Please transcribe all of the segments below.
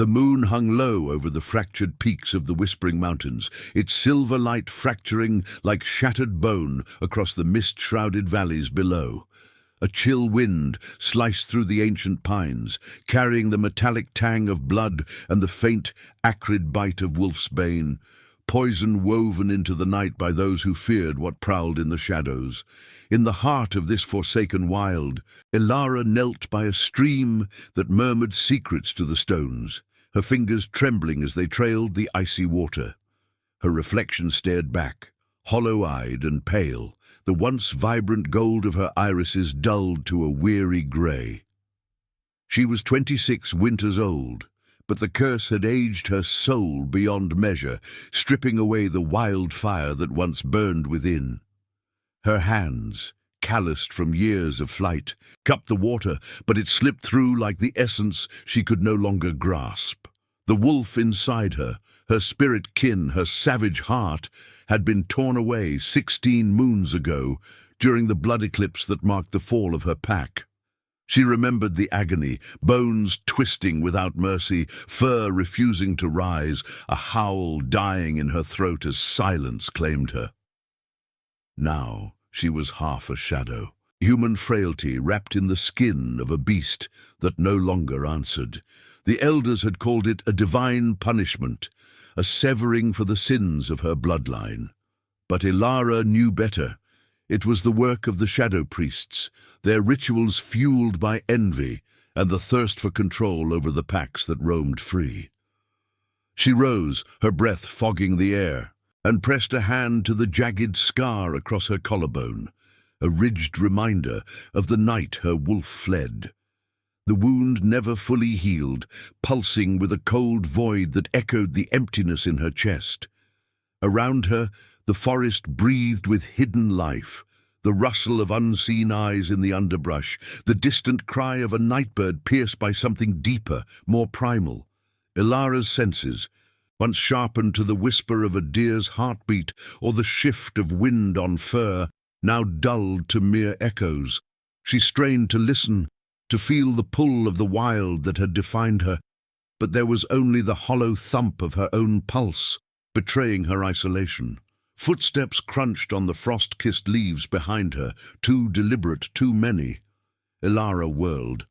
The moon hung low over the fractured peaks of the Whispering Mountains, its silver light fracturing like shattered bone across the mist-shrouded valleys below. A chill wind sliced through the ancient pines, carrying the metallic tang of blood and the faint, acrid bite of wolfsbane, poison woven into the night by those who feared what prowled in the shadows. In the heart of this forsaken wild, Elara knelt by a stream that murmured secrets to the stones, her fingers trembling as they trailed the icy water. Her reflection stared back, hollow-eyed and pale, the once vibrant gold of her irises dulled to a weary grey. She was 26 winters old, but the curse had aged her soul beyond measure, stripping away the wild fire that once burned within. Her hands, calloused from years of flight, cupped the water, but it slipped through like the essence she could no longer grasp. The wolf inside her, her spirit kin, her savage heart, had been torn away 16 moons ago during the blood eclipse that marked the fall of her pack. She remembered the agony, bones twisting without mercy, fur refusing to rise, a howl dying in her throat as silence claimed her. Now she was half a shadow, human frailty wrapped in the skin of a beast that no longer answered. The elders had called it a divine punishment, a severing for the sins of her bloodline. But Elara knew better. It was the work of the shadow priests, their rituals fueled by envy and the thirst for control over the packs that roamed free. She rose, her breath fogging the air, and pressed a hand to the jagged scar across her collarbone, a ridged reminder of the night her wolf fled. The wound never fully healed, pulsing with a cold void that echoed the emptiness in her chest. Around her, the forest breathed with hidden life, the rustle of unseen eyes in the underbrush, the distant cry of a nightbird pierced by something deeper, more primal. Elara's senses, once sharpened to the whisper of a deer's heartbeat or the shift of wind on fur, now dulled to mere echoes. She strained to listen, to feel the pull of the wild that had defined her, but there was only the hollow thump of her own pulse, betraying her isolation. Footsteps crunched on the frost-kissed leaves behind her, too deliberate, too many. Elara whirled,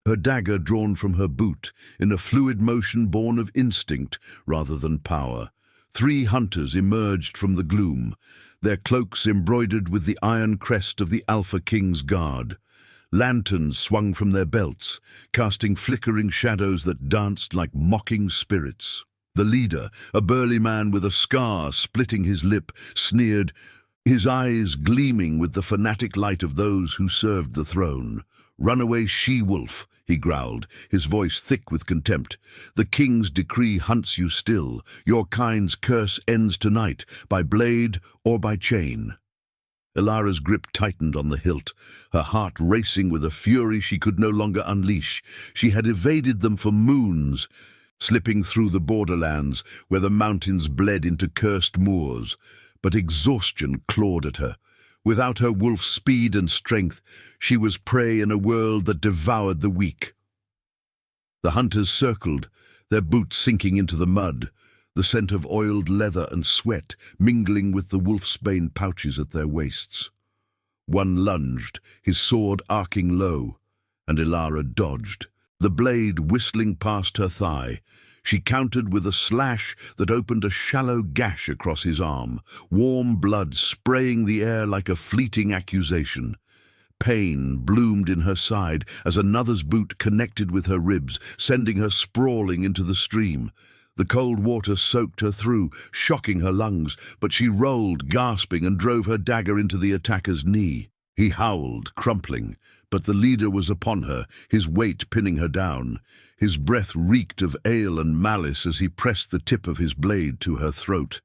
her dagger drawn from her boot, in a fluid motion born of instinct rather than power. 3 hunters emerged from the gloom, their cloaks embroidered with the iron crest of the Alpha King's guard. Lanterns swung from their belts, casting flickering shadows that danced like mocking spirits. The leader, a burly man with a scar splitting his lip, sneered, his eyes gleaming with the fanatic light of those who served the throne. "Runaway she-wolf," he growled, his voice thick with contempt. "The king's decree hunts you still. Your kind's curse ends tonight, by blade or by chain." Elara's grip tightened on the hilt, her heart racing with a fury she could no longer unleash. She had evaded them for moons, slipping through the borderlands where the mountains bled into cursed moors, but exhaustion clawed at her. Without her wolf's speed and strength, she was prey in a world that devoured the weak. The hunters circled, their boots sinking into the mud, the scent of oiled leather and sweat mingling with the wolfsbane pouches at their waists. One lunged, his sword arcing low, and Elara dodged, the blade whistling past her thigh. She countered with a slash that opened a shallow gash across his arm, warm blood spraying the air like a fleeting accusation. Pain bloomed in her side as another's boot connected with her ribs, sending her sprawling into the stream. The cold water soaked her through, shocking her lungs, but she rolled, gasping, and drove her dagger into the attacker's knee. He howled, crumpling, but the leader was upon her, his weight pinning her down. His breath reeked of ale and malice as he pressed the tip of his blade to her throat.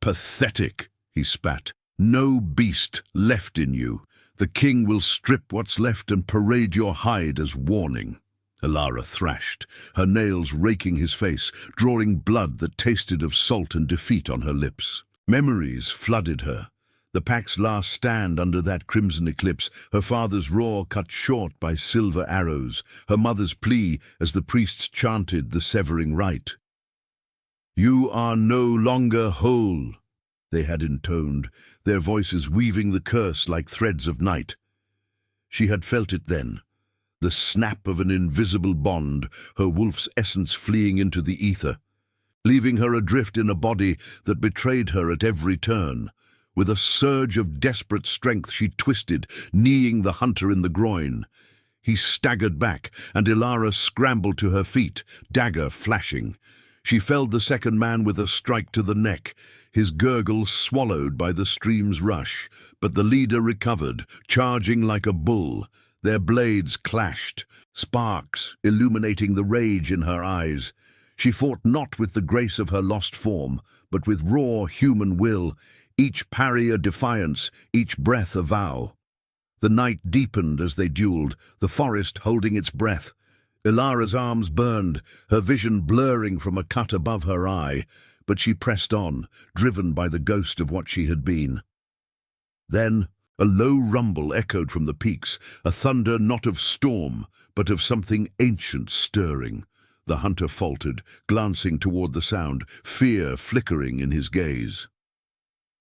"Pathetic," he spat. "No beast left in you. The king will strip what's left and parade your hide as warning." Elara thrashed, her nails raking his face, drawing blood that tasted of salt and defeat on her lips. Memories flooded her. The pack's last stand under that crimson eclipse, her father's roar cut short by silver arrows, her mother's plea as the priests chanted the severing rite. "You are no longer whole," they had intoned, their voices weaving the curse like threads of night. She had felt it then, the snap of an invisible bond, her wolf's essence fleeing into the ether, leaving her adrift in a body that betrayed her at every turn. With a surge of desperate strength she twisted, kneeing the hunter in the groin. He staggered back, and Elara scrambled to her feet, dagger flashing. She felled the second man with a strike to the neck, his gurgle swallowed by the stream's rush, but the leader recovered, charging like a bull. Their blades clashed, sparks illuminating the rage in her eyes. She fought not with the grace of her lost form, but with raw human will, each parry a defiance, each breath a vow. The night deepened as they duelled, the forest holding its breath. Elara's arms burned, her vision blurring from a cut above her eye, but she pressed on, driven by the ghost of what she had been. Then a low rumble echoed from the peaks, a thunder not of storm, but of something ancient stirring. The hunter faltered, glancing toward the sound, fear flickering in his gaze.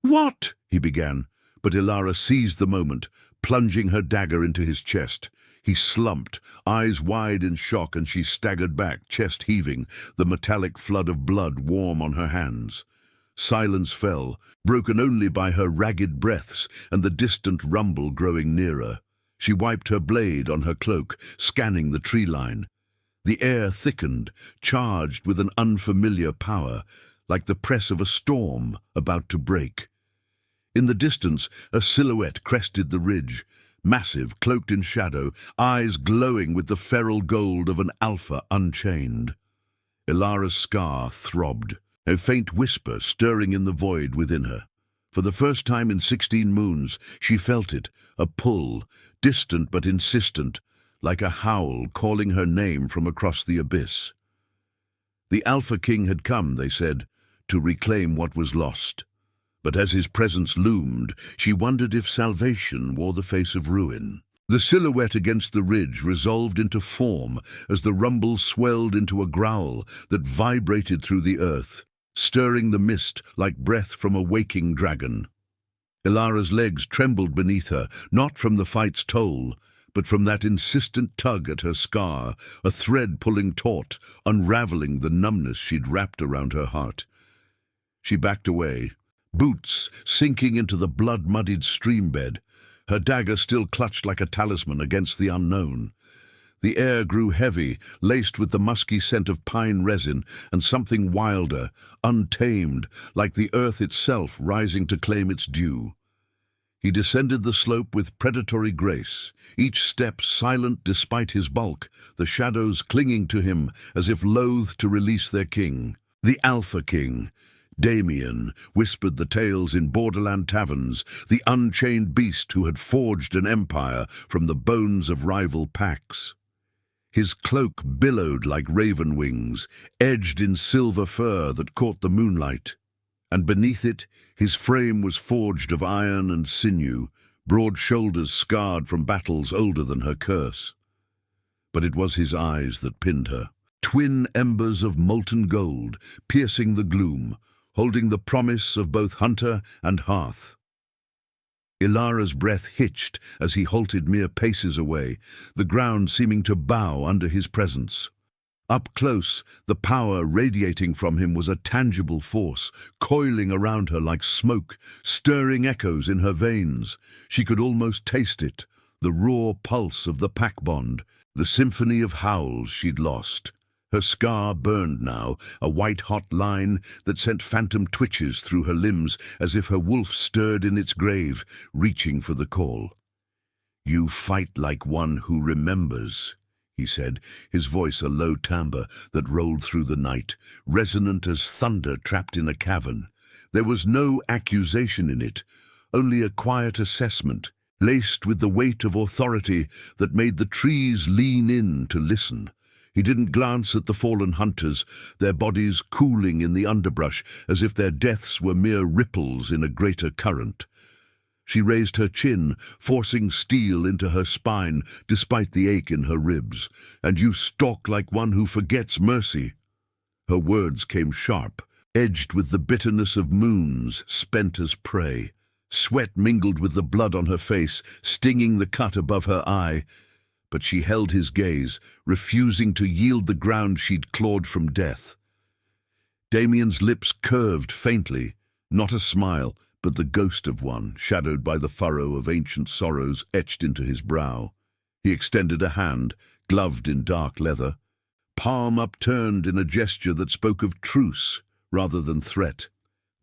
"What?" he began, but Elara seized the moment, plunging her dagger into his chest. He slumped, eyes wide in shock, and she staggered back, chest heaving, the metallic flood of blood warm on her hands. Silence fell, broken only by her ragged breaths and the distant rumble growing nearer. She wiped her blade on her cloak, scanning the tree line. The air thickened, charged with an unfamiliar power, like the press of a storm about to break. In the distance, a silhouette crested the ridge, massive, cloaked in shadow, eyes glowing with the feral gold of an alpha unchained. Elara's scar throbbed, a faint whisper stirring in the void within her. For the first time in 16 moons, she felt it, a pull, distant but insistent, like a howl calling her name from across the abyss. The Alpha King had come, they said, to reclaim what was lost. But as his presence loomed, she wondered if salvation wore the face of ruin. The silhouette against the ridge resolved into form as the rumble swelled into a growl that vibrated through the earth, stirring the mist like breath from a waking dragon. Elara's legs trembled beneath her, not from the fight's toll, but from that insistent tug at her scar, a thread pulling taut, unraveling the numbness she'd wrapped around her heart. She backed away, boots sinking into the blood-muddied stream bed, her dagger still clutched like a talisman against the unknown. The air grew heavy, laced with the musky scent of pine resin and something wilder, untamed, like the earth itself rising to claim its due. He descended the slope with predatory grace, each step silent despite his bulk, the shadows clinging to him as if loath to release their king. The Alpha King, Damien, whispered the tales in borderland taverns, the unchained beast who had forged an empire from the bones of rival packs. His cloak billowed like raven wings, edged in silver fur that caught the moonlight. And beneath it, his frame was forged of iron and sinew, broad shoulders scarred from battles older than her curse. But it was his eyes that pinned her, twin embers of molten gold, piercing the gloom, holding the promise of both hunter and hearth. Elara's breath hitched as he halted mere paces away, the ground seeming to bow under his presence. Up close, the power radiating from him was a tangible force, coiling around her like smoke, stirring echoes in her veins. She could almost taste it, the raw pulse of the pack bond, the symphony of howls she'd lost. Her scar burned now, a white-hot line that sent phantom twitches through her limbs as if her wolf stirred in its grave, reaching for the call. "You fight like one who remembers," he said, his voice a low timbre that rolled through the night, resonant as thunder trapped in a cavern. There was no accusation in it, only a quiet assessment, laced with the weight of authority that made the trees lean in to listen. He didn't glance at the fallen hunters, their bodies cooling in the underbrush as if their deaths were mere ripples in a greater current. She raised her chin, forcing steel into her spine despite the ache in her ribs. "And you stalk like one who forgets mercy." Her words came sharp, edged with the bitterness of moons spent as prey. Sweat mingled with the blood on her face, stinging the cut above her eye. But she held his gaze, refusing to yield the ground she'd clawed from death. Damien's lips curved faintly, not a smile, but the ghost of one, shadowed by the furrow of ancient sorrows etched into his brow. He extended a hand, gloved in dark leather, palm upturned in a gesture that spoke of truce rather than threat.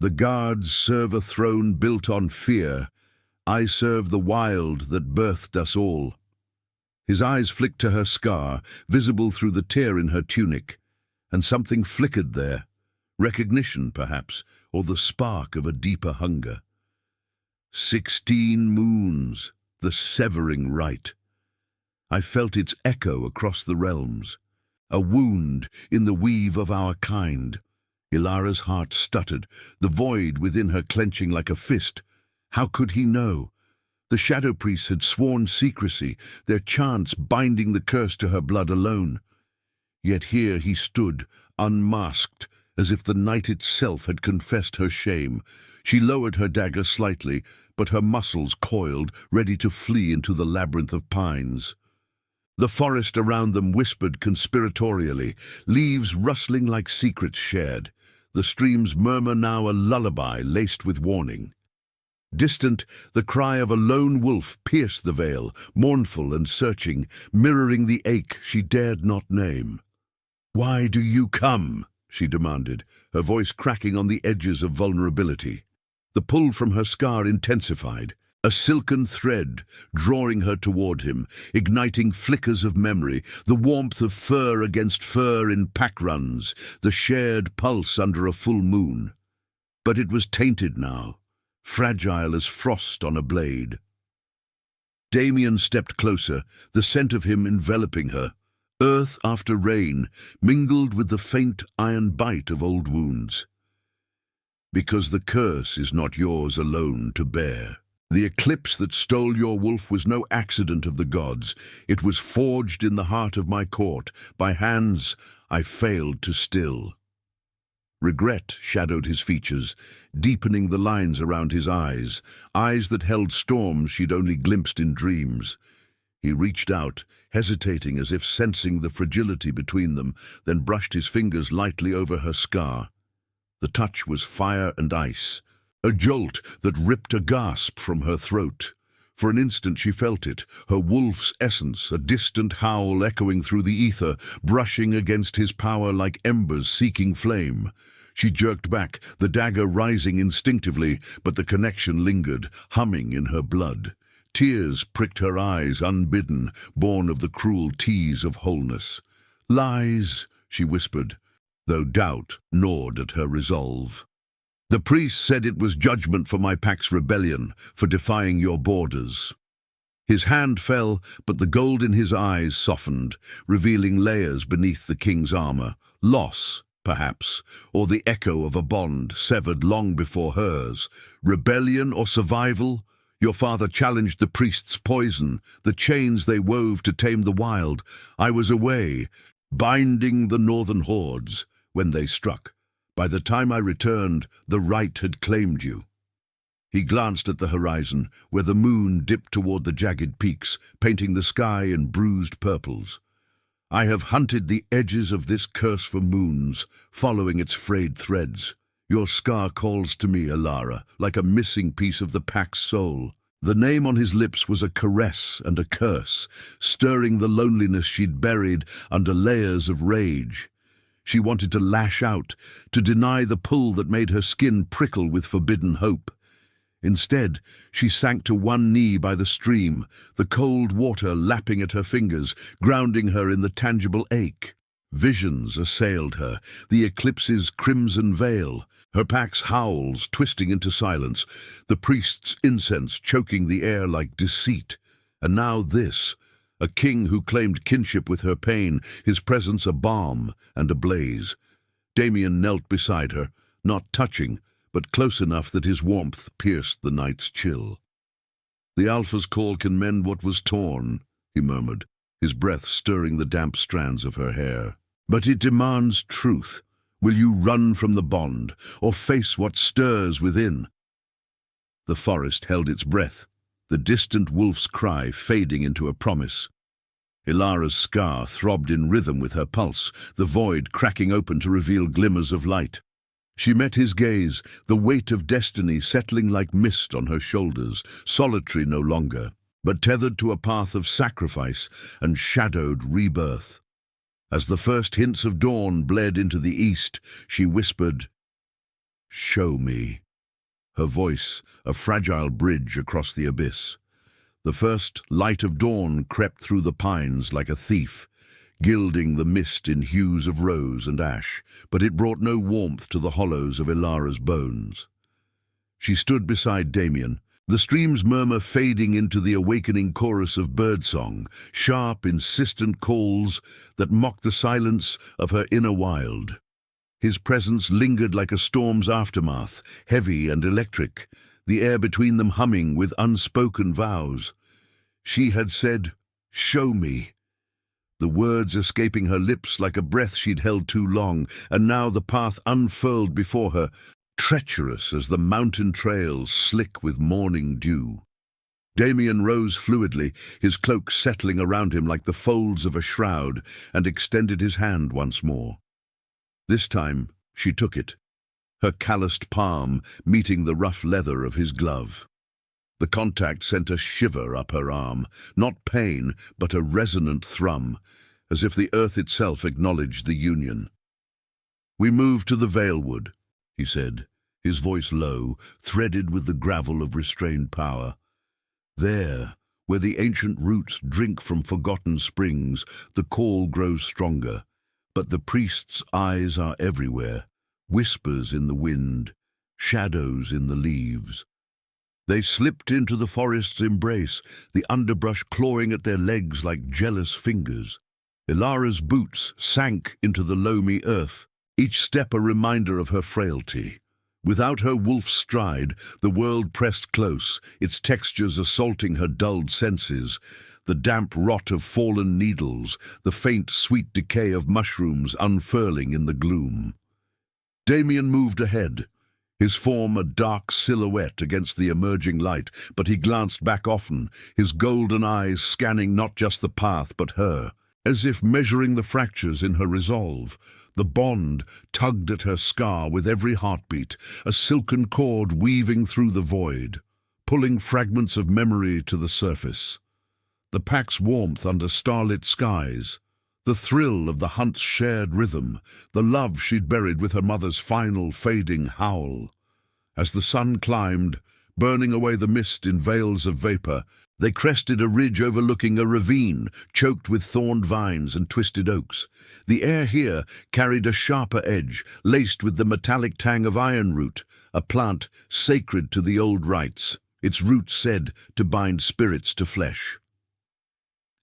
"The guards serve a throne built on fear. I serve the wild that birthed us all." His eyes flicked to her scar, visible through the tear in her tunic, and something flickered there. Recognition, perhaps, or the spark of a deeper hunger. 16 moons, the severing rite. I felt its echo across the realms. A wound in the weave of our kind. Elara's heart stuttered, the void within her clenching like a fist. How could he know? The shadow priests had sworn secrecy, their chants binding the curse to her blood alone. Yet here he stood, unmasked, as if the night itself had confessed her shame. She lowered her dagger slightly, but her muscles coiled, ready to flee into the labyrinth of pines. The forest around them whispered conspiratorially, leaves rustling like secrets shared. The stream's murmur now a lullaby laced with warning. Distant, the cry of a lone wolf pierced the veil, mournful and searching, mirroring the ache she dared not name. "Why do you come?" she demanded, her voice cracking on the edges of vulnerability. The pull from her scar intensified, a silken thread drawing her toward him, igniting flickers of memory, the warmth of fur against fur in pack runs, the shared pulse under a full moon. But it was tainted now, fragile as frost on a blade. Damien stepped closer, the scent of him enveloping her. Earth after rain, mingled with the faint iron bite of old wounds. "Because the curse is not yours alone to bear. The eclipse that stole your wolf was no accident of the gods. It was forged in the heart of my court, by hands I failed to still." Regret shadowed his features, deepening the lines around his eyes that held storms she'd only glimpsed in dreams. He reached out, hesitating as if sensing the fragility between them, then brushed his fingers lightly over her scar. The touch was fire and ice, a jolt that ripped a gasp from her throat. For an instant she felt it, her wolf's essence, a distant howl echoing through the ether, brushing against his power like embers seeking flame. She jerked back, the dagger rising instinctively, but the connection lingered, humming in her blood. Tears pricked her eyes, unbidden, born of the cruel tease of wholeness. "Lies," she whispered, though doubt gnawed at her resolve. "The priest said it was judgment for my pack's rebellion, for defying your borders." His hand fell, but the gold in his eyes softened, revealing layers beneath the king's armor. Loss, perhaps, or the echo of a bond severed long before hers. Rebellion or survival? Your father challenged the priest's poison, the chains they wove to tame the wild. I was away, binding the northern hordes, when they struck. By the time I returned, the right had claimed you. He glanced at the horizon, where the moon dipped toward the jagged peaks, painting the sky in bruised purples. I have hunted the edges of this curse for moons, following its frayed threads. Your scar calls to me, Elara, like a missing piece of the pack's soul. The name on his lips was a caress and a curse, stirring the loneliness she'd buried under layers of rage. She wanted to lash out, to deny the pull that made her skin prickle with forbidden hope. Instead, she sank to one knee by the stream, the cold water lapping at her fingers, grounding her in the tangible ache. Visions assailed her, the eclipse's crimson veil, her pack's howls twisting into silence, the priest's incense choking the air like deceit. And now this, a king who claimed kinship with her pain, his presence a balm and a blaze. Damien knelt beside her, not touching, but close enough that his warmth pierced the night's chill. The Alpha's call can mend what was torn, he murmured, his breath stirring the damp strands of her hair. But it demands truth. Will you run from the bond, or face what stirs within? The forest held its breath, the distant wolf's cry fading into a promise. Elara's scar throbbed in rhythm with her pulse, the void cracking open to reveal glimmers of light. She met his gaze, the weight of destiny settling like mist on her shoulders, solitary no longer, but tethered to a path of sacrifice and shadowed rebirth. As the first hints of dawn bled into the east, she whispered, "Show me." Her voice, a fragile bridge across the abyss. The first light of dawn crept through the pines like a thief, gilding the mist in hues of rose and ash, but it brought no warmth to the hollows of Elara's bones. She stood beside Damien, the stream's murmur fading into the awakening chorus of birdsong, sharp, insistent calls that mocked the silence of her inner wild. His presence lingered like a storm's aftermath, heavy and electric, the air between them humming with unspoken vows. She had said, "Show me," the words escaping her lips like a breath she'd held too long, and now the path unfurled before her, treacherous as the mountain trails slick with morning dew. Damien rose fluidly, his cloak settling around him like the folds of a shroud, and extended his hand once more. This time she took it, her calloused palm meeting the rough leather of his glove. The contact sent a shiver up her arm, not pain, but a resonant thrum, as if the earth itself acknowledged the union. "We move to the Valewood," he said, his voice low, threaded with the gravel of restrained power. "There, where the ancient roots drink from forgotten springs, the call grows stronger, but the priest's eyes are everywhere, whispers in the wind, shadows in the leaves." They slipped into the forest's embrace, the underbrush clawing at their legs like jealous fingers. Elara's boots sank into the loamy earth, each step a reminder of her frailty. Without her wolf's stride, the world pressed close, its textures assaulting her dulled senses, the damp rot of fallen needles, the faint, sweet decay of mushrooms unfurling in the gloom. Damien moved ahead, his form a dark silhouette against the emerging light, but he glanced back often, his golden eyes scanning not just the path but her, as if measuring the fractures in her resolve. The bond tugged at her scar with every heartbeat, a silken cord weaving through the void, pulling fragments of memory to the surface. The pack's warmth under starlit skies, the thrill of the hunt's shared rhythm, the love she'd buried with her mother's final fading howl. As the sun climbed, burning away the mist in veils of vapor, they crested a ridge overlooking a ravine choked with thorned vines and twisted oaks. The air here carried a sharper edge, laced with the metallic tang of ironroot, a plant sacred to the old rites, its roots said to bind spirits to flesh.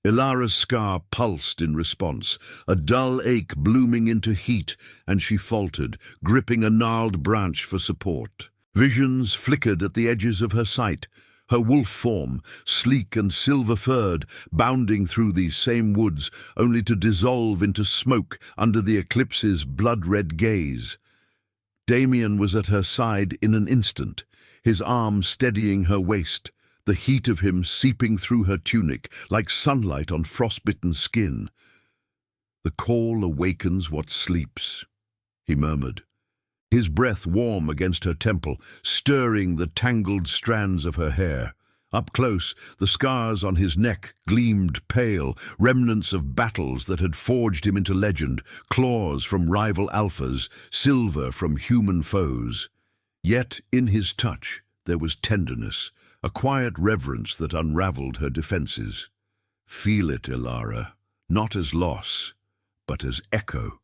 Elara's scar pulsed in response, a dull ache blooming into heat, and she faltered, gripping a gnarled branch for support. Visions flickered at the edges of her sight, her wolf form, sleek and silver-furred, bounding through these same woods, only to dissolve into smoke under the eclipse's blood-red gaze. Damien was at her side in an instant, his arm steadying her waist, the heat of him seeping through her tunic like sunlight on frostbitten skin. "The call awakens what sleeps," he murmured, his breath warm against her temple, stirring the tangled strands of her hair. Up close, the scars on his neck gleamed pale, remnants of battles that had forged him into legend, claws from rival alphas, silver from human foes. Yet in his touch there was tenderness, a quiet reverence that unraveled her defenses. "Feel it, Elara, not as loss, but as echo."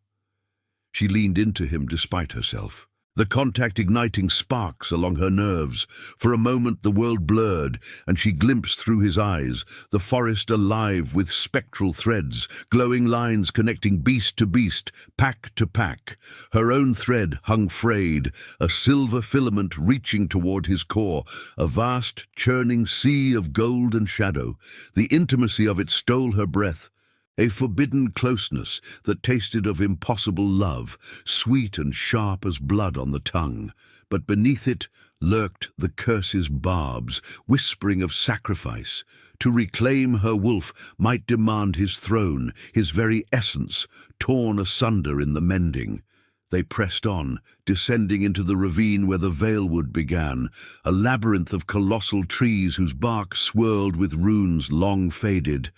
She leaned into him despite herself, the contact igniting sparks along her nerves. For a moment the world blurred, and she glimpsed through his eyes, the forest alive with spectral threads, glowing lines connecting beast to beast, pack to pack. Her own thread hung frayed, a silver filament reaching toward his core, a vast, churning sea of gold and shadow. The intimacy of it stole her breath, a forbidden closeness that tasted of impossible love, sweet and sharp as blood on the tongue. But beneath it lurked the curse's barbs, whispering of sacrifice. To reclaim her wolf might demand his throne, his very essence, torn asunder in the mending. They pressed on, descending into the ravine where the Valewood began, a labyrinth of colossal trees whose bark swirled with runes long faded,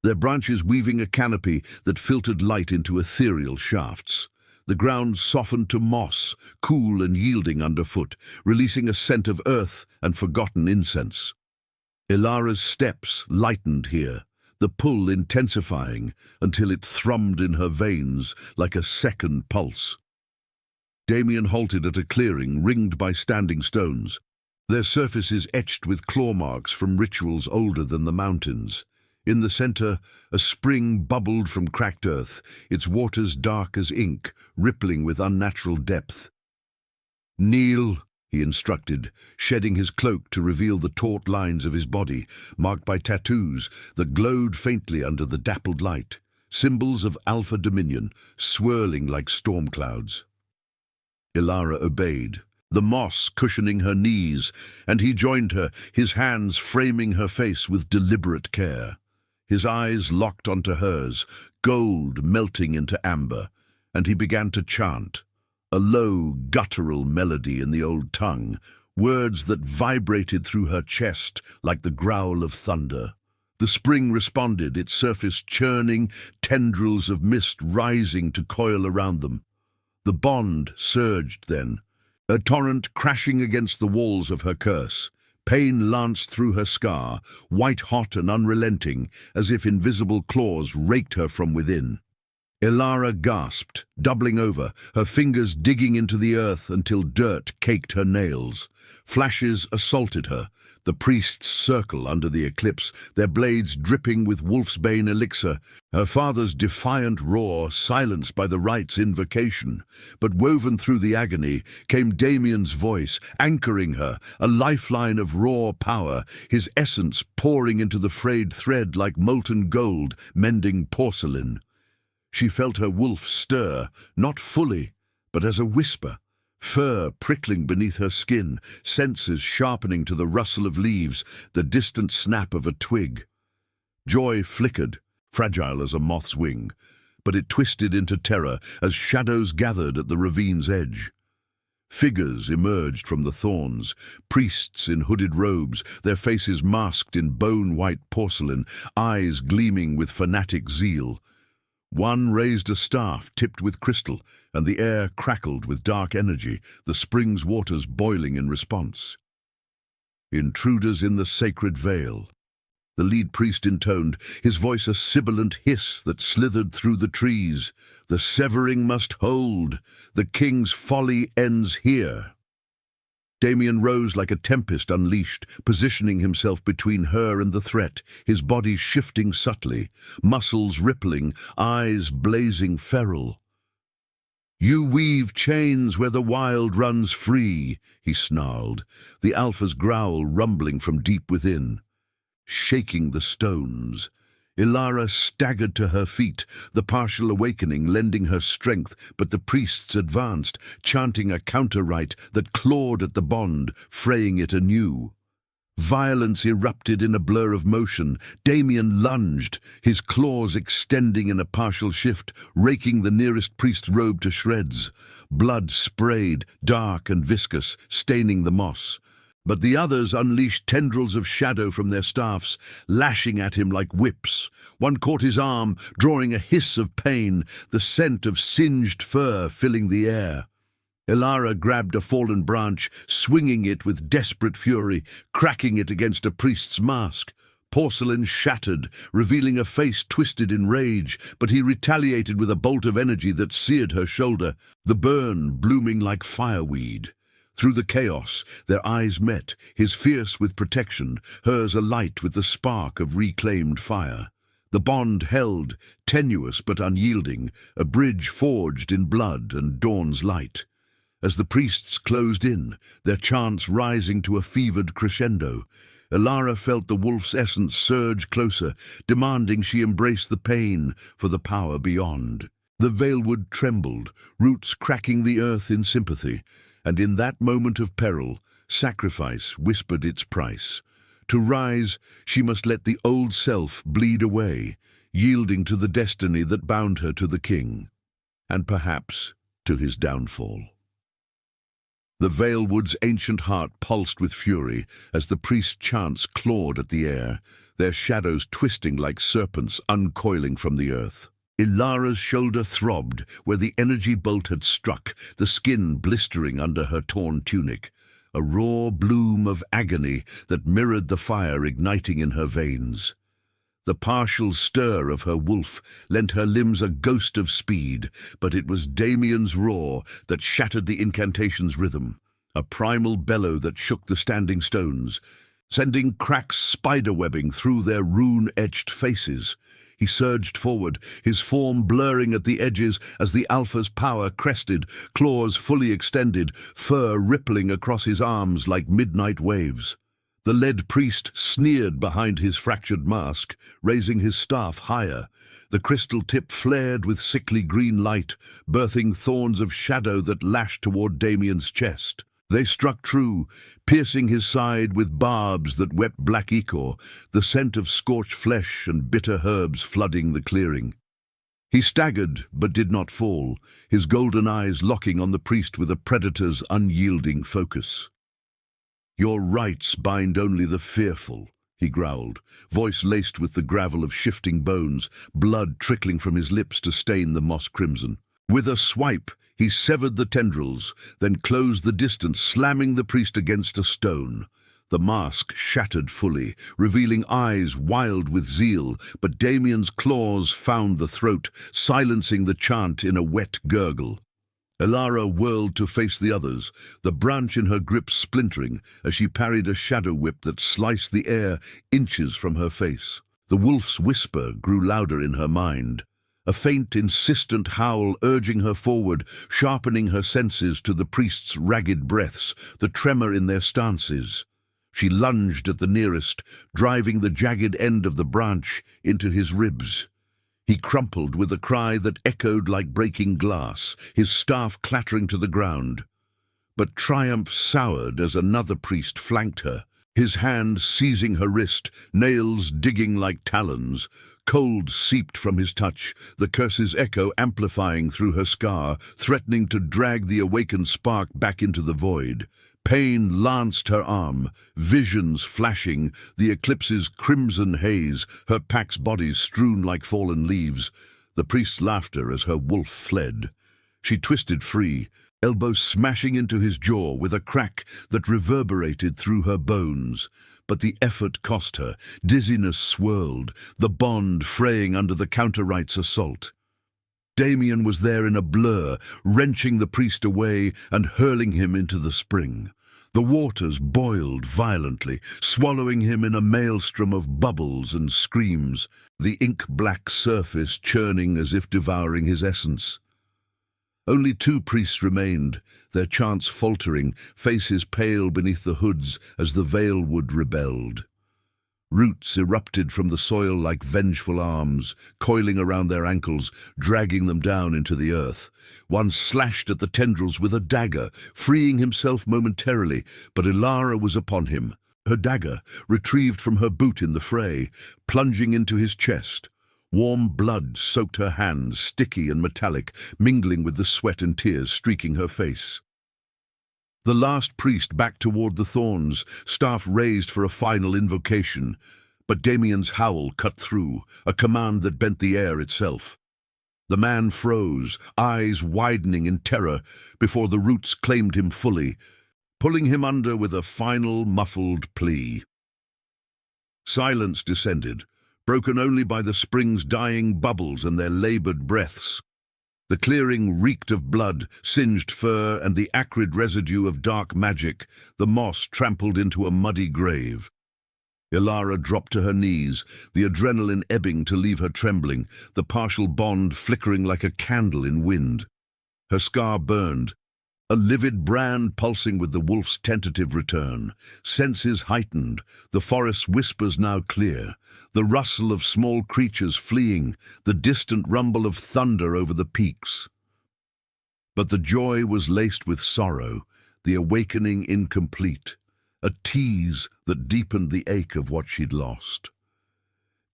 their branches weaving a canopy that filtered light into ethereal shafts. The ground softened to moss, cool and yielding underfoot, releasing a scent of earth and forgotten incense. Elara's steps lightened here, the pull intensifying until it thrummed in her veins like a second pulse. Damien halted at a clearing ringed by standing stones, their surfaces etched with claw marks from rituals older than the mountains. In the center, a spring bubbled from cracked earth, its waters dark as ink, rippling with unnatural depth. "Kneel," he instructed, shedding his cloak to reveal the taut lines of his body, marked by tattoos that glowed faintly under the dappled light, symbols of Alpha Dominion, swirling like storm clouds. Elara obeyed, the moss cushioning her knees, and he joined her, his hands framing her face with deliberate care. His eyes locked onto hers, gold melting into amber, and he began to chant, a low, guttural melody in the old tongue, words that vibrated through her chest like the growl of thunder. The spring responded, its surface churning, tendrils of mist rising to coil around them. The bond surged then, a torrent crashing against the walls of her curse. Pain lanced through her scar, white-hot and unrelenting, as if invisible claws raked her from within. Elara gasped, doubling over, her fingers digging into the earth until dirt caked her nails. Flashes assaulted her, the priests circle under the eclipse, their blades dripping with wolfsbane elixir, her father's defiant roar silenced by the rite's invocation. But woven through the agony came Damien's voice, anchoring her, a lifeline of raw power, his essence pouring into the frayed thread like molten gold, mending porcelain. She felt her wolf stir, not fully, but as a whisper, fur prickling beneath her skin, senses sharpening to the rustle of leaves, the distant snap of a twig. Joy flickered, fragile as a moth's wing, but it twisted into terror as shadows gathered at the ravine's edge. Figures emerged from the thorns, priests in hooded robes, their faces masked in bone-white porcelain, eyes gleaming with fanatic zeal. One raised a staff tipped with crystal, and the air crackled with dark energy, the spring's waters boiling in response. "Intruders in the sacred veil," the lead priest intoned, his voice a sibilant hiss that slithered through the trees. "The severing must hold. The king's folly ends here." Damien rose like a tempest unleashed, positioning himself between her and the threat, his body shifting subtly, muscles rippling, eyes blazing feral. "You weave chains where the wild runs free," he snarled, the Alpha's growl rumbling from deep within. Shaking the stones, Elara staggered to her feet, the partial awakening lending her strength, but the priests advanced, chanting a counter-rite that clawed at the bond, fraying it anew. Violence erupted in a blur of motion. Damien lunged, his claws extending in a partial shift, raking the nearest priest's robe to shreds. Blood sprayed, dark and viscous, staining the moss. But the others unleashed tendrils of shadow from their staffs, lashing at him like whips. One caught his arm, drawing a hiss of pain, the scent of singed fur filling the air. Elara grabbed a fallen branch, swinging it with desperate fury, cracking it against a priest's mask. Porcelain shattered, revealing a face twisted in rage, but he retaliated with a bolt of energy that seared her shoulder, the burn blooming like fireweed. Through the chaos, their eyes met, his fierce with protection, hers alight with the spark of reclaimed fire. The bond held, tenuous but unyielding, a bridge forged in blood and dawn's light. As the priests closed in, their chants rising to a fevered crescendo, Elara felt the wolf's essence surge closer, demanding she embrace the pain for the power beyond. The Valewood trembled, roots cracking the earth in sympathy, and in that moment of peril, sacrifice whispered its price. To rise, she must let the old self bleed away, yielding to the destiny that bound her to the king, and perhaps to his downfall. The Valewood's ancient heart pulsed with fury as the priest's chants clawed at the air, their shadows twisting like serpents uncoiling from the earth. Elara's shoulder throbbed where the energy bolt had struck, the skin blistering under her torn tunic, a raw bloom of agony that mirrored the fire igniting in her veins. The partial stir of her wolf lent her limbs a ghost of speed, but it was Damien's roar that shattered the incantation's rhythm, a primal bellow that shook the standing stones, sending cracks spiderwebbing through their rune-etched faces. He surged forward, his form blurring at the edges as the Alpha's power crested, claws fully extended, fur rippling across his arms like midnight waves. The lead priest sneered behind his fractured mask, raising his staff higher. The crystal tip flared with sickly green light, birthing thorns of shadow that lashed toward Damien's chest. They struck true, piercing his side with barbs that wept black ichor, the scent of scorched flesh and bitter herbs flooding the clearing. He staggered, but did not fall, his golden eyes locking on the priest with a predator's unyielding focus. "Your rites bind only the fearful," he growled, voice laced with the gravel of shifting bones, blood trickling from his lips to stain the moss crimson. With a swipe, he severed the tendrils, then closed the distance, slamming the priest against a stone. The mask shattered fully, revealing eyes wild with zeal, but Damien's claws found the throat, silencing the chant in a wet gurgle. Elara whirled to face the others, the branch in her grip splintering as she parried a shadow whip that sliced the air inches from her face. The wolf's whisper grew louder in her mind, a faint, insistent howl urging her forward, sharpening her senses to the priest's ragged breaths, the tremor in their stances. She lunged at the nearest, driving the jagged end of the branch into his ribs. He crumpled with a cry that echoed like breaking glass, his staff clattering to the ground. But triumph soured as another priest flanked her, his hand seizing her wrist, nails digging like talons. Cold seeped from his touch, the curse's echo amplifying through her scar, threatening to drag the awakened spark back into the void. Pain lanced her arm, visions flashing, the eclipse's crimson haze, her pack's bodies strewn like fallen leaves. The priest's laughter as her wolf fled. She twisted free, elbow smashing into his jaw with a crack that reverberated through her bones. But the effort cost her, dizziness swirled, the bond fraying under the counter-right's assault. Damien was there in a blur, wrenching the priest away and hurling him into the spring. The waters boiled violently, swallowing him in a maelstrom of bubbles and screams, the ink-black surface churning as if devouring his essence. Only 2 priests remained, their chants faltering, faces pale beneath the hoods as the Valewood rebelled. Roots erupted from the soil like vengeful arms, coiling around their ankles, dragging them down into the earth. One slashed at the tendrils with a dagger, freeing himself momentarily, but Elara was upon him, her dagger, retrieved from her boot in the fray, plunging into his chest. Warm blood soaked her hands, sticky and metallic, mingling with the sweat and tears streaking her face. The last priest backed toward the thorns, staff raised for a final invocation, but Damien's howl cut through, a command that bent the air itself. The man froze, eyes widening in terror, before the roots claimed him fully, pulling him under with a final muffled plea. Silence descended, broken only by the spring's dying bubbles and their labored breaths. The clearing reeked of blood, singed fur, and the acrid residue of dark magic, the moss trampled into a muddy grave. Elara dropped to her knees, the adrenaline ebbing to leave her trembling, the partial bond flickering like a candle in wind. Her scar burned, a livid brand pulsing with the wolf's tentative return. Senses heightened, the forest's whispers now clear, the rustle of small creatures fleeing, the distant rumble of thunder over the peaks. But the joy was laced with sorrow, the awakening incomplete, a tease that deepened the ache of what she'd lost.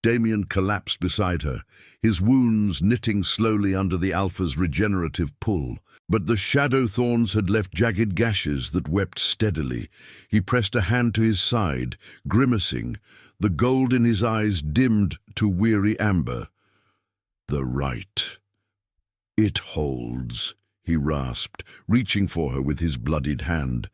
Damien collapsed beside her, his wounds knitting slowly under the Alpha's regenerative pull. But the shadow thorns had left jagged gashes that wept steadily. He pressed a hand to his side, grimacing, the gold in his eyes dimmed to weary amber. "The right. It holds," he rasped, reaching for her with his bloodied hand.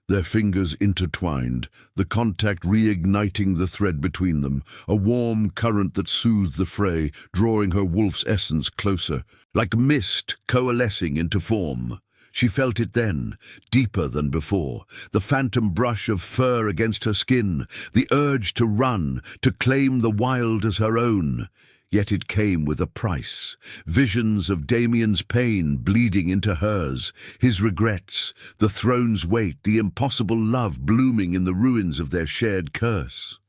Their fingers intertwined, the contact reigniting the thread between them, a warm current that soothed the fray, drawing her wolf's essence closer, like mist coalescing into form. She felt it then, deeper than before, the phantom brush of fur against her skin, the urge to run, to claim the wild as her own. Yet it came with a price, visions of Damien's pain bleeding into hers, his regrets, the throne's weight, the impossible love blooming in the ruins of their shared curse.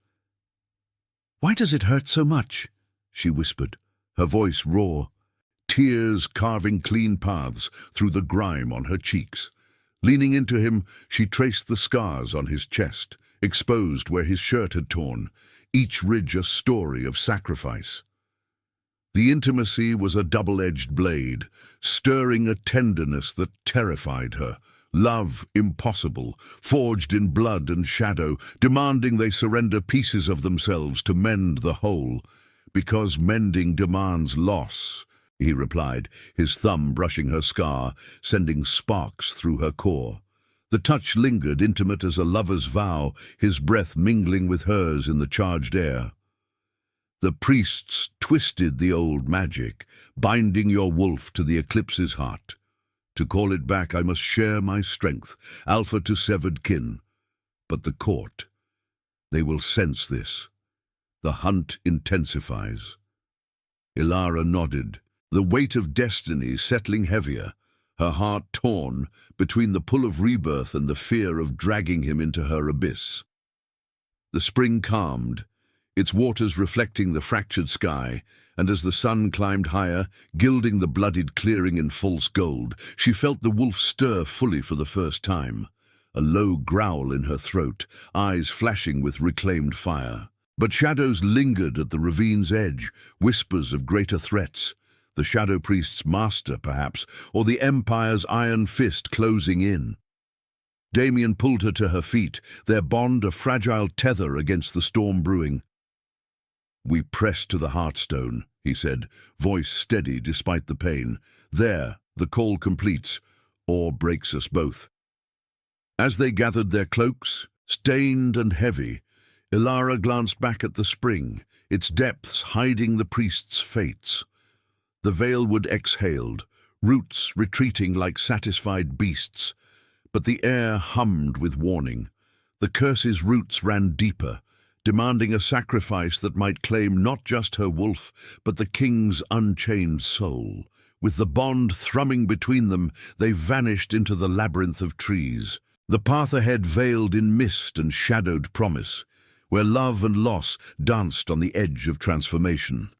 "Why does it hurt so much?" she whispered, her voice raw, tears carving clean paths through the grime on her cheeks. Leaning into him, she traced the scars on his chest, exposed where his shirt had torn, each ridge a story of sacrifice. The intimacy was a double-edged blade, stirring a tenderness that terrified her. Love impossible, forged in blood and shadow, demanding they surrender pieces of themselves to mend the whole. "Because mending demands loss," he replied, his thumb brushing her scar, sending sparks through her core. The touch lingered, intimate as a lover's vow, his breath mingling with hers in the charged air. The priests twisted the old magic, binding your wolf to the eclipse's heart. To call it back, I must share my strength, Alpha to severed kin. But the court, they will sense this. The hunt intensifies. Elara nodded, the weight of destiny settling heavier, her heart torn between the pull of rebirth and the fear of dragging him into her abyss. The spring calmed, its waters reflecting the fractured sky, and as the sun climbed higher, gilding the bloodied clearing in false gold, she felt the wolf stir fully for the first time, a low growl in her throat, eyes flashing with reclaimed fire. But shadows lingered at the ravine's edge, whispers of greater threats, the Shadow Priest's master, perhaps, or the Empire's iron fist closing in. Damien pulled her to her feet, their bond a fragile tether against the storm brewing. "We press to the Heartstone," he said, voice steady despite the pain. "There, the call completes, or breaks us both." As they gathered their cloaks, stained and heavy, Elara glanced back at the spring, its depths hiding the priest's fates. The Veilwood exhaled, roots retreating like satisfied beasts, but the air hummed with warning. The curse's roots ran deeper, demanding a sacrifice that might claim not just her wolf, but the king's unchained soul. With the bond thrumming between them, they vanished into the labyrinth of trees, the path ahead veiled in mist and shadowed promise, where love and loss danced on the edge of transformation.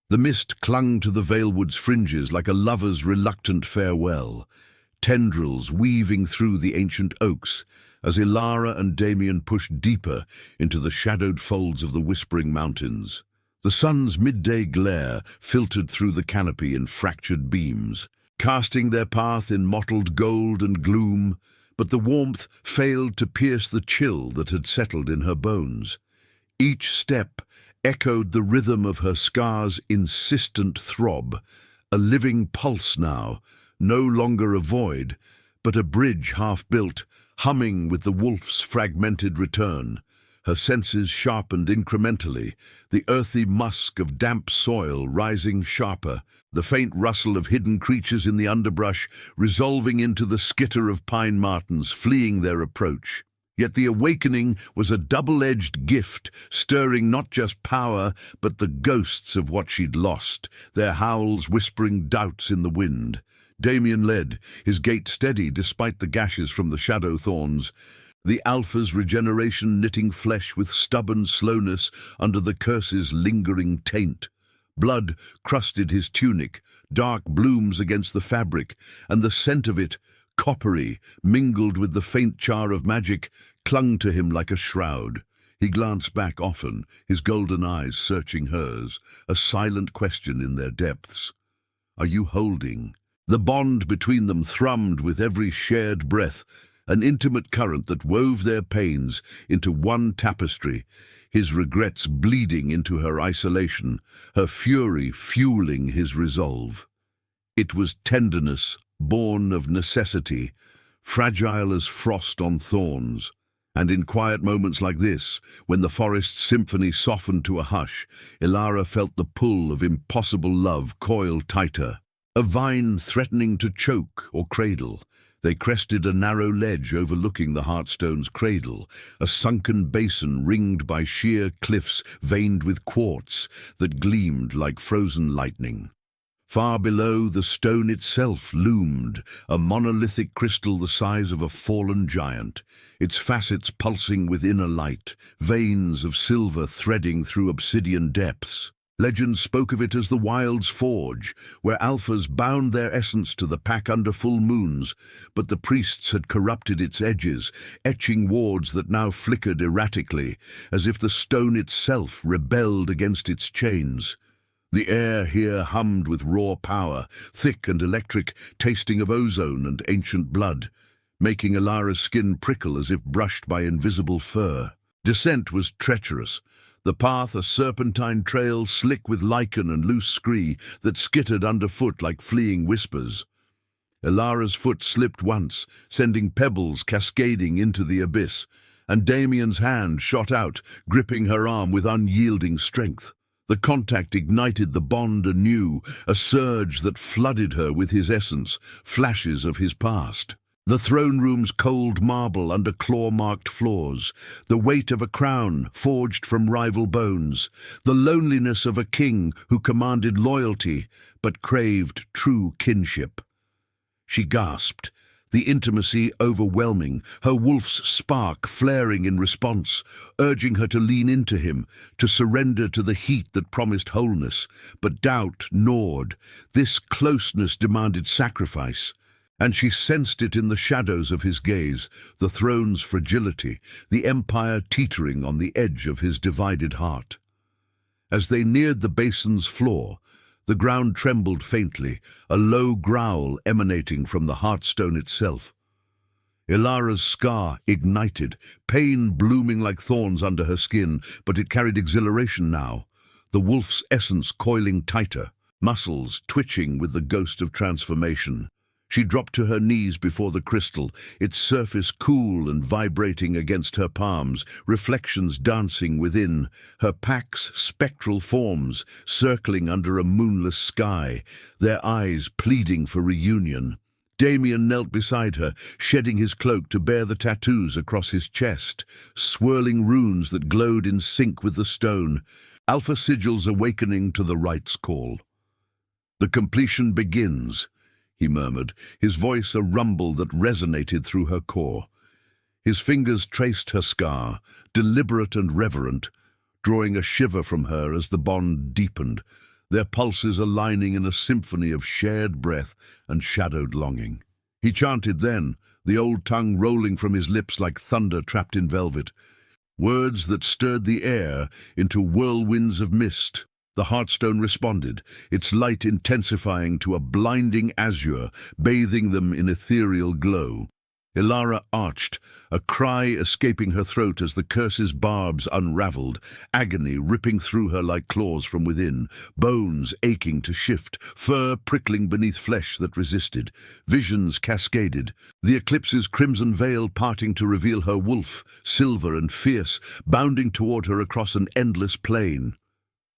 The mist clung to the Veilwood's fringes like a lover's reluctant farewell, tendrils weaving through the ancient oaks, as Elara and Damien pushed deeper into the shadowed folds of the Whispering Mountains. The sun's midday glare filtered through the canopy in fractured beams, casting their path in mottled gold and gloom, but the warmth failed to pierce the chill that had settled in her bones. Each step echoed the rhythm of her scar's insistent throb, a living pulse now, no longer a void, but a bridge half built, humming with the wolf's fragmented return. her senses sharpened incrementally, the earthy musk of damp soil rising sharper, the faint rustle of hidden creatures in the underbrush resolving into the skitter of pine martens fleeing their approach. Yet the awakening was a double-edged gift, stirring not just power, but the ghosts of what she'd lost, their howls whispering doubts in the wind. Damien led, his gait steady despite the gashes from the shadow thorns, the Alpha's regeneration knitting flesh with stubborn slowness under the curse's lingering taint. Blood crusted his tunic, dark blooms against the fabric, and the scent of it, coppery, mingled with the faint char of magic, clung to him like a shroud. He glanced back often, his golden eyes searching hers, a silent question in their depths. "Are you holding?" The bond between them thrummed with every shared breath, an intimate current that wove their pains into one tapestry, his regrets bleeding into her isolation, her fury fueling his resolve. It was tenderness born of necessity, fragile as frost on thorns. And in quiet moments like this, when the forest's symphony softened to a hush, Elara felt the pull of impossible love coil tighter. A vine threatening to choke or cradle. They crested a narrow ledge overlooking the Heartstone's cradle, a sunken basin ringed by sheer cliffs veined with quartz that gleamed like frozen lightning. Far below, the stone itself loomed, a monolithic crystal the size of a fallen giant, its facets pulsing with inner light, veins of silver threading through obsidian depths. Legend spoke of it as the Wild's Forge, where alphas bound their essence to the pack under full moons, but the priests had corrupted its edges, etching wards that now flickered erratically, as if the stone itself rebelled against its chains. The air here hummed with raw power, thick and electric, tasting of ozone and ancient blood, making Elara's skin prickle as if brushed by invisible fur. Descent was treacherous, the path a serpentine trail slick with lichen and loose scree that skittered underfoot like fleeing whispers. Elara's foot slipped once, sending pebbles cascading into the abyss, and Damien's hand shot out, gripping her arm with unyielding strength. The contact ignited the bond anew, a surge that flooded her with his essence, flashes of his past. The throne room's cold marble under claw-marked floors, the weight of a crown forged from rival bones, the loneliness of a king who commanded loyalty but craved true kinship. She gasped, the intimacy overwhelming, her wolf's spark flaring in response, urging her to lean into him, to surrender to the heat that promised wholeness. But doubt gnawed. This closeness demanded sacrifice, and she sensed it in the shadows of his gaze, the throne's fragility, the empire teetering on the edge of his divided heart. As they neared the basin's floor, the ground trembled faintly, a low growl emanating from the Heartstone itself. Elara's scar ignited, pain blooming like thorns under her skin, but it carried exhilaration now, the wolf's essence coiling tighter, muscles twitching with the ghost of transformation. She dropped to her knees before the crystal, its surface cool and vibrating against her palms, reflections dancing within, her pack's spectral forms circling under a moonless sky, their eyes pleading for reunion. Damien knelt beside her, shedding his cloak to bare the tattoos across his chest, swirling runes that glowed in sync with the stone, alpha sigils awakening to the right's call. "The completion begins," he murmured, his voice a rumble that resonated through her core. His fingers traced her scar, deliberate and reverent, drawing a shiver from her as the bond deepened, their pulses aligning in a symphony of shared breath and shadowed longing. He chanted then, the old tongue rolling from his lips like thunder trapped in velvet, words that stirred the air into whirlwinds of mist. The Heartstone responded, its light intensifying to a blinding azure, bathing them in ethereal glow. Elara arched, a cry escaping her throat as the curse's barbs unraveled, agony ripping through her like claws from within, bones aching to shift, fur prickling beneath flesh that resisted. Visions cascaded, the eclipse's crimson veil parting to reveal her wolf, silver and fierce, bounding toward her across an endless plain.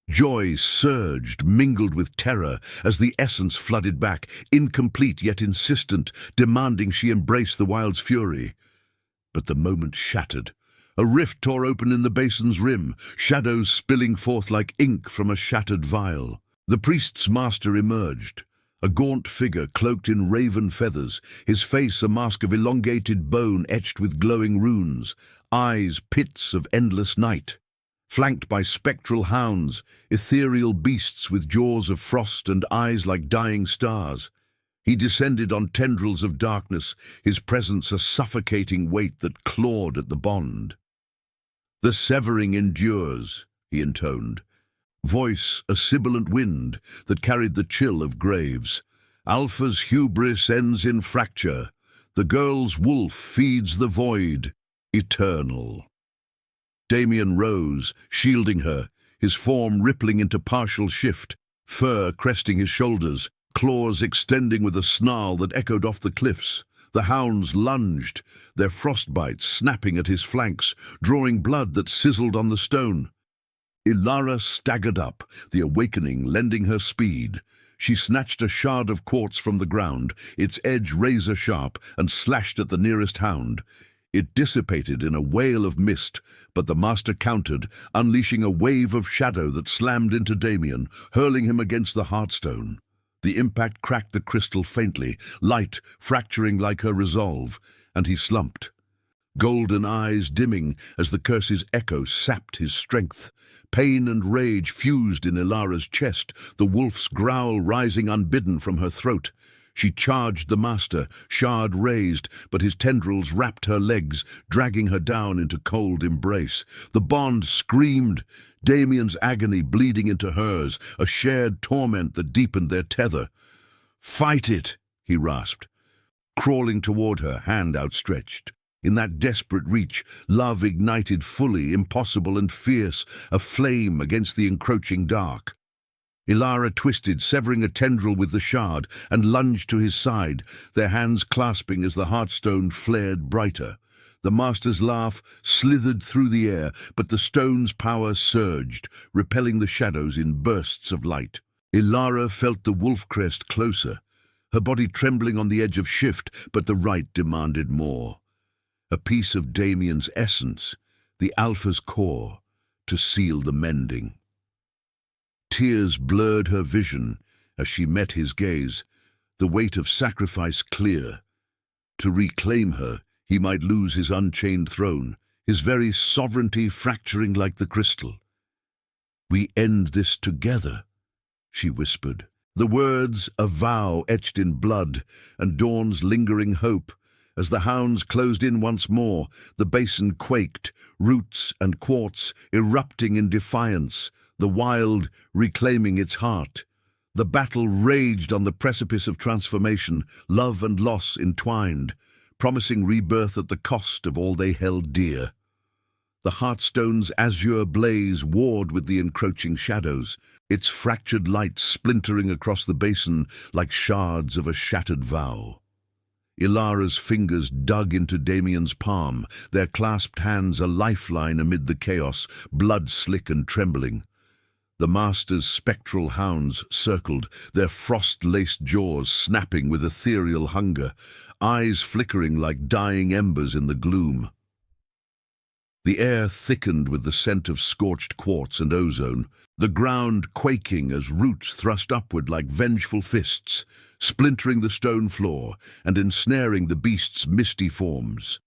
Joy surged, mingled with terror, as the essence flooded back, incomplete yet insistent, demanding she embrace the wild's fury. But the moment shattered. A rift tore open in the basin's rim, shadows spilling forth like ink from a shattered vial. The priest's master emerged, a gaunt figure cloaked in raven feathers, his face a mask of elongated bone etched with glowing runes, eyes pits of endless night. Flanked by spectral hounds, ethereal beasts with jaws of frost and eyes like dying stars. He descended on tendrils of darkness, his presence a suffocating weight that clawed at the bond. "The severing endures," he intoned, voice a sibilant wind that carried the chill of graves. "Alpha's hubris ends in fracture. The girl's wolf feeds the void, eternal." Damien rose, shielding her, his form rippling into partial shift, fur cresting his shoulders, claws extending with a snarl that echoed off the cliffs. The hounds lunged, their frostbites snapping at his flanks, drawing blood that sizzled on the stone. Elara staggered up, the awakening lending her speed. She snatched a shard of quartz from the ground, its edge razor-sharp, and slashed at the nearest hound. It dissipated in a wail of mist, but the master countered, unleashing a wave of shadow that slammed into Damien, hurling him against the heartstone. The impact cracked the crystal faintly, light fracturing like her resolve, and he slumped. Golden eyes dimming as the curse's echo sapped his strength. Pain and rage fused in Elara's chest, the wolf's growl rising unbidden from her throat. She charged the master, shard raised, but his tendrils wrapped her legs, dragging her down into cold embrace. The bond screamed, Damien's agony bleeding into hers, a shared torment that deepened their tether. "Fight it," he rasped, crawling toward her, hand outstretched. In that desperate reach, love ignited fully, impossible and fierce, a flame against the encroaching dark. Elara twisted, severing a tendril with the shard, and lunged to his side, their hands clasping as the heartstone flared brighter. The master's laugh slithered through the air, but the stone's power surged, repelling the shadows in bursts of light. Elara felt the wolf crest closer, her body trembling on the edge of shift, but the rite demanded more. A piece of Damien's essence, the Alpha's core, to seal the mending. Tears blurred her vision as she met his gaze, the weight of sacrifice clear. To reclaim her, he might lose his unchained throne, his very sovereignty fracturing like the crystal. "We end this together," she whispered, the words a vow etched in blood and dawn's lingering hope. As the hounds closed in once more, the basin quaked, roots and quartz erupting in defiance, the wild reclaiming its heart. The battle raged on the precipice of transformation, love and loss entwined, promising rebirth at the cost of all they held dear. The heartstone's azure blaze warred with the encroaching shadows, its fractured light splintering across the basin like shards of a shattered vow. Elara's fingers dug into Damien's palm, their clasped hands a lifeline amid the chaos, blood-slick and trembling. The master's spectral hounds circled, their frost-laced jaws snapping with ethereal hunger, eyes flickering like dying embers in the gloom. The air thickened with the scent of scorched quartz and ozone, the ground quaking as roots thrust upward like vengeful fists, splintering the stone floor and ensnaring the beast's misty forms.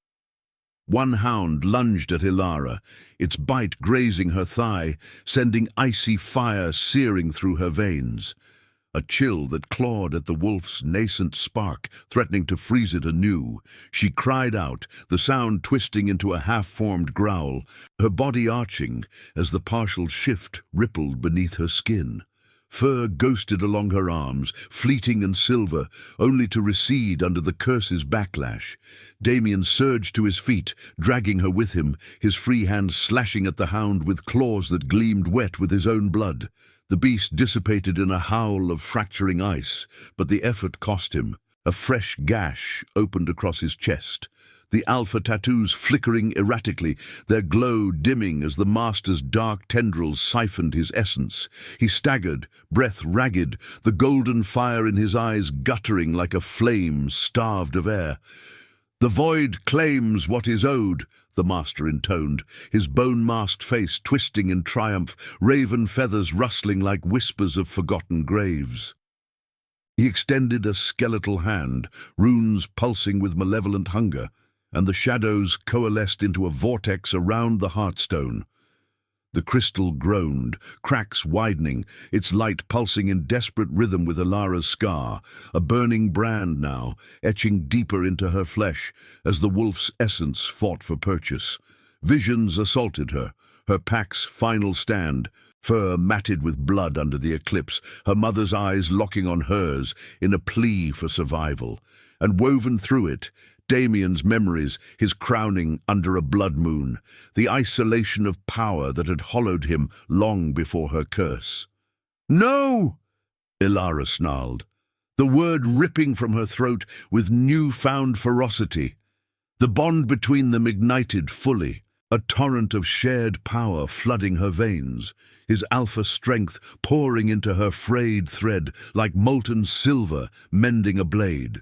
One hound lunged at Elara, its bite grazing her thigh, sending icy fire searing through her veins. A chill that clawed at the wolf's nascent spark, threatening to freeze it anew. She cried out, the sound twisting into a half-formed growl, her body arching as the partial shift rippled beneath her skin. Fur ghosted along her arms, fleeting and silver, only to recede under the curse's backlash. Damien surged to his feet, dragging her with him, his free hand slashing at the hound with claws that gleamed wet with his own blood. The beast dissipated in a howl of fracturing ice, but the effort cost him. A fresh gash opened across his chest, the alpha tattoos flickering erratically, their glow dimming as the master's dark tendrils siphoned his essence. He staggered, breath ragged, the golden fire in his eyes guttering like a flame starved of air. "The void claims what is owed," the master intoned, his bone-masked face twisting in triumph, raven feathers rustling like whispers of forgotten graves. He extended a skeletal hand, runes pulsing with malevolent hunger, and the shadows coalesced into a vortex around the heartstone. The crystal groaned, cracks widening, its light pulsing in desperate rhythm with Elara's scar, a burning brand now, etching deeper into her flesh as the wolf's essence fought for purchase. Visions assaulted her, her pack's final stand, fur matted with blood under the eclipse, her mother's eyes locking on hers in a plea for survival. And woven through it, Damien's memories, his crowning under a blood moon, the isolation of power that had hollowed him long before her curse. "No!" Elara snarled, the word ripping from her throat with new-found ferocity. The bond between them ignited fully, a torrent of shared power flooding her veins, his alpha strength pouring into her frayed thread like molten silver mending a blade.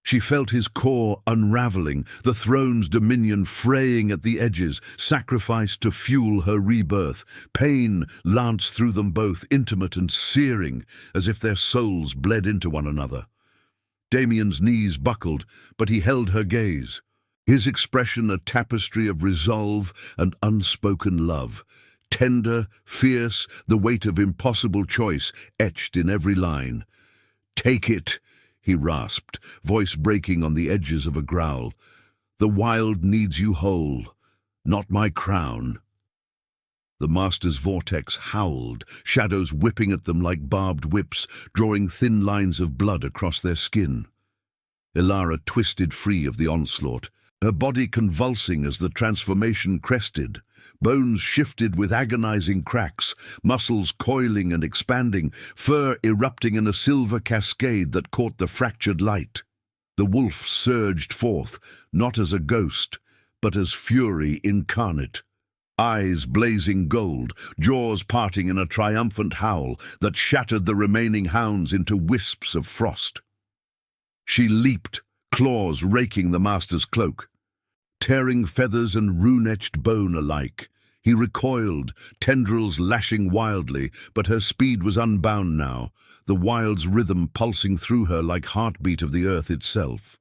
She felt his core unraveling, the throne's dominion fraying at the edges, sacrificed to fuel her rebirth. Pain lanced through them both, intimate and searing, as if their souls bled into one another. Damien's knees buckled, but he held her gaze, his expression a tapestry of resolve and unspoken love. Tender, fierce, the weight of impossible choice etched in every line. "Take it," he rasped, voice breaking on the edges of a growl. "The wild needs you whole, not my crown." The master's vortex howled, shadows whipping at them like barbed whips, drawing thin lines of blood across their skin. Elara twisted free of the onslaught, her body convulsing as the transformation crested. Bones shifted with agonizing cracks, muscles coiling and expanding, fur erupting in a silver cascade that caught the fractured light. The wolf surged forth, not as a ghost, but as fury incarnate. Eyes blazing gold, jaws parting in a triumphant howl that shattered the remaining hounds into wisps of frost. She leaped, claws raking the master's cloak. Tearing feathers and rune-etched bone alike. He recoiled, tendrils lashing wildly, but her speed was unbound now, the wild's rhythm pulsing through her like heartbeat of the earth itself.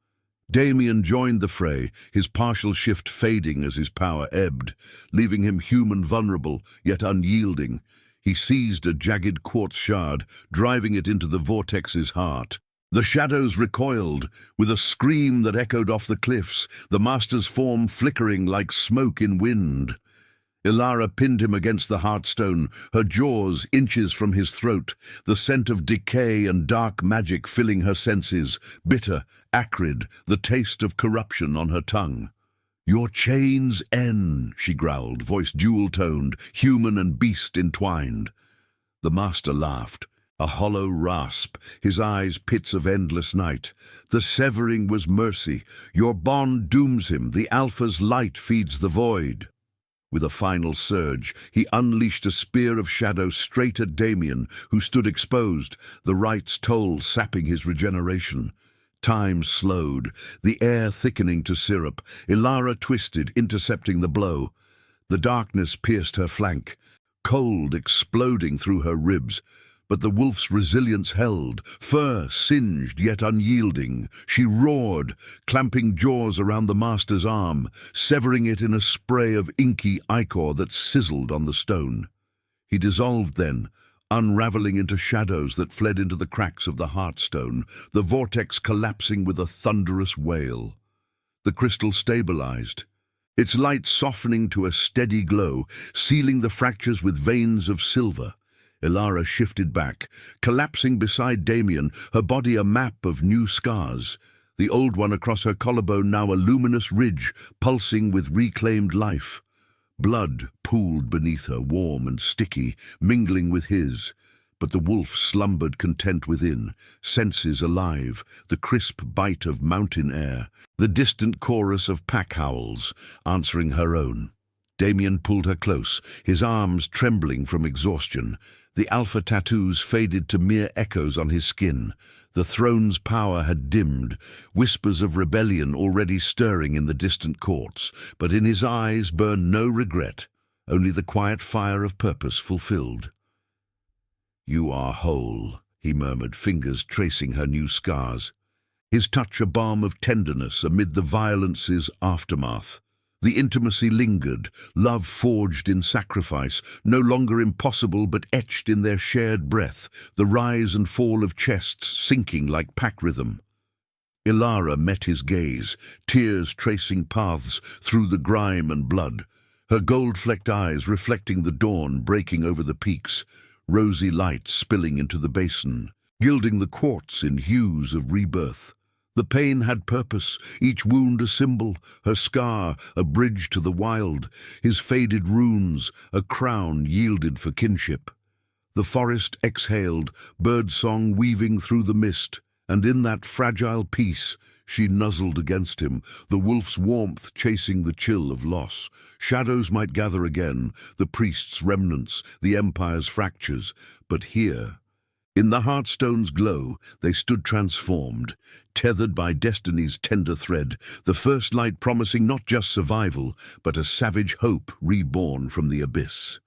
Damien joined the fray, his partial shift fading as his power ebbed, leaving him human vulnerable, yet unyielding. He seized a jagged quartz shard, driving it into the vortex's heart. The shadows recoiled, with a scream that echoed off the cliffs, the master's form flickering like smoke in wind. Elara pinned him against the heartstone, her jaws inches from his throat, the scent of decay and dark magic filling her senses, bitter, acrid, the taste of corruption on her tongue. "Your chains end," she growled, voice jewel-toned, human and beast entwined. The master laughed. A hollow rasp, his eyes pits of endless night. "The severing was mercy. Your bond dooms him. The Alpha's light feeds the void." With a final surge, he unleashed a spear of shadow straight at Damien, who stood exposed, the right's toll sapping his regeneration. Time slowed, the air thickening to syrup. Elara twisted, intercepting the blow. The darkness pierced her flank, cold exploding through her ribs. But the wolf's resilience held, fur singed yet unyielding. She roared, clamping jaws around the master's arm, severing it in a spray of inky ichor that sizzled on the stone. He dissolved then, unraveling into shadows that fled into the cracks of the heartstone, the vortex collapsing with a thunderous wail. The crystal stabilized, its light softening to a steady glow, sealing the fractures with veins of silver. Elara shifted back, collapsing beside Damien, her body a map of new scars. The old one across her collarbone now a luminous ridge, pulsing with reclaimed life. Blood pooled beneath her, warm and sticky, mingling with his. But the wolf slumbered content within, senses alive, the crisp bite of mountain air, the distant chorus of pack howls, answering her own. Damien pulled her close, his arms trembling from exhaustion. The alpha tattoos faded to mere echoes on his skin. The throne's power had dimmed, whispers of rebellion already stirring in the distant courts, but in his eyes burned no regret, only the quiet fire of purpose fulfilled. "You are whole," he murmured, fingers tracing her new scars. His touch a balm of tenderness amid the violence's aftermath. The intimacy lingered, love forged in sacrifice, no longer impossible but etched in their shared breath, the rise and fall of chests sinking like pack rhythm. Elara met his gaze, tears tracing paths through the grime and blood, her gold-flecked eyes reflecting the dawn breaking over the peaks, rosy light spilling into the basin, gilding the quartz in hues of rebirth. The pain had purpose, each wound a symbol, her scar a bridge to the wild, his faded runes a crown yielded for kinship. The forest exhaled, birdsong weaving through the mist, and in that fragile peace she nuzzled against him, the wolf's warmth chasing the chill of loss. Shadows might gather again, the priest's remnants, the empire's fractures, but here, in the Heartstone's glow, they stood transformed, tethered by destiny's tender thread, the first light promising not just survival, but a savage hope reborn from the abyss.